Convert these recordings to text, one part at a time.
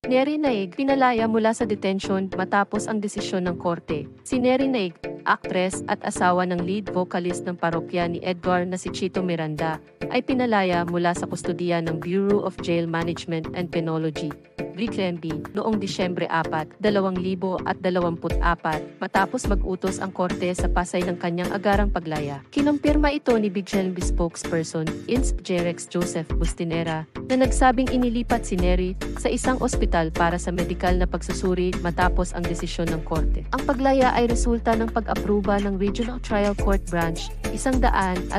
Neri Naig, pinalaya mula sa detention matapos ang desisyon ng korte. Si Neri Naig, actress at asawa ng lead vocalist ng parokya ni Edgar na si Chito Miranda, ay pinalaya mula sa kustudiya ng Bureau of Jail Management and Penology, BJMP, noong Disyembre 4, 2024 matapos mag-utos ang korte sa Pasay ng kanyang agarang paglaya. Kinumpirma ito ni BJMP spokesperson, INSP Jerex Joseph Bustinera, na nagsabing inilipat si Neri sa isang ospital para sa medikal na pagsusuri matapos ang desisyon ng korte. Ang paglaya ay resulta ng pag-apruba ng Regional Trial Court Branch 112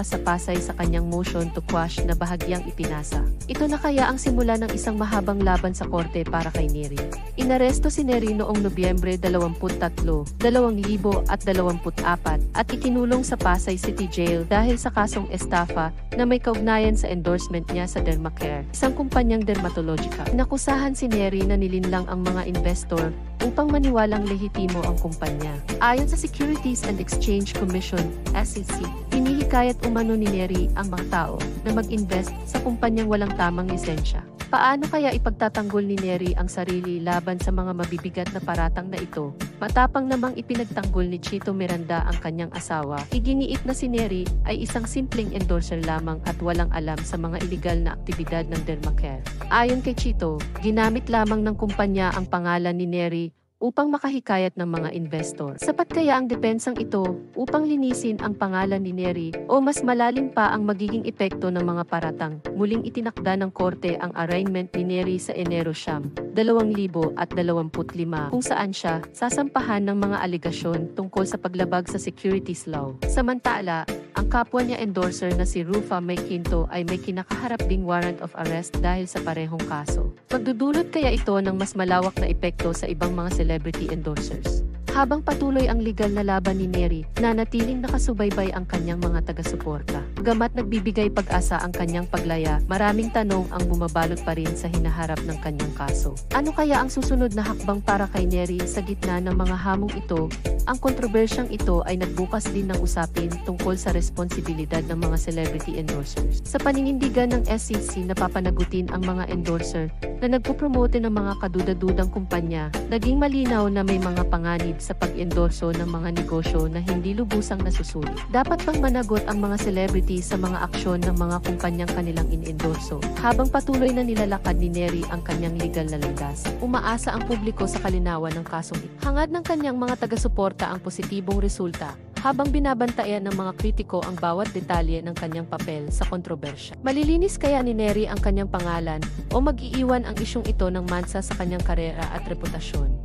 sa Pasay sa kanyang motion to quash na bahagyang ipinasa. Ito na kaya ang simula ng isang mahabang laban sa korte para kay Neri. Inaresto si Neri noong Nobyembre 23, 2024 at ikinulong sa Pasay City Jail dahil sa kasong estafa na may kaugnayan sa endorsement niya sa Dermacare, isang kumpanyang dermatologika. Nakusahan si Neri na nilinlang ang mga investor upang maniwalang lehitimo ang kumpanya. Ayon sa Securities and Exchange Commission, SEC, hinihikayat umano ni Neri ang mga tao na mag-invest sa kumpanyang walang tamang lisensya. Paano kaya ipagtatanggol ni Neri ang sarili laban sa mga mabibigat na paratang na ito? Matapang namang ipinagtanggol ni Chito Miranda ang kanyang asawa. Iginiit na si Neri ay isang simpleng endorser lamang at walang alam sa mga iligal na aktibidad ng Dermacare. Ayon kay Chito, ginamit lamang ng kumpanya ang pangalan ni Neri upang makahikayat ng mga investor. Sapat kaya ang depensang ito upang linisin ang pangalan ni Neri o mas malalim pa ang magiging epekto ng mga paratang? Muling itinakda ng korte ang arraignment ni Neri sa Enero 2025 kung saan siya sasampahan ng mga aligasyon tungkol sa paglabag sa securities law. Samantala, ang kapwa niya endorser na si Rufa May Quinto ay may kinakaharap ding warrant of arrest dahil sa parehong kaso. Magdudulot kaya ito ng mas malawak na epekto sa ibang mga celebrity endorsers? Habang patuloy ang legal na laban ni Neri, nanatiling nakasubaybay ang kanyang mga taga-suporta. Bagamat nagbibigay pag-asa ang kanyang paglaya, maraming tanong ang bumabalot pa rin sa hinaharap ng kanyang kaso. Ano kaya ang susunod na hakbang para kay Neri sa gitna ng mga hamong ito? Ang kontrobersyang ito ay nagbukas din ng usapin tungkol sa responsibilidad ng mga celebrity endorsers. Sa paninindigan ng SEC, napapanagutin ang mga endorser na nagpupromote ng mga kadudadudang kumpanya. Naging malinaw na may mga panganib sa pag-endorso ng mga negosyo na hindi lubusang nasusuri. Dapat bang managot ang mga celebrity sa mga aksyon ng mga kumpanyang kanilang in-endorso? Habang patuloy na nilalakad ni Neri ang kanyang legal na landas, umaasa ang publiko sa kalinawan ng kasong ito. Hangad ng kanyang mga taga-suporta ang positibong resulta, habang binabantayan ng mga kritiko ang bawat detalye ng kanyang papel sa kontrobersya. Malilinis kaya ni Neri ang kanyang pangalan o mag-iiwan ang isyong ito ng mansa sa kanyang karera at reputasyon?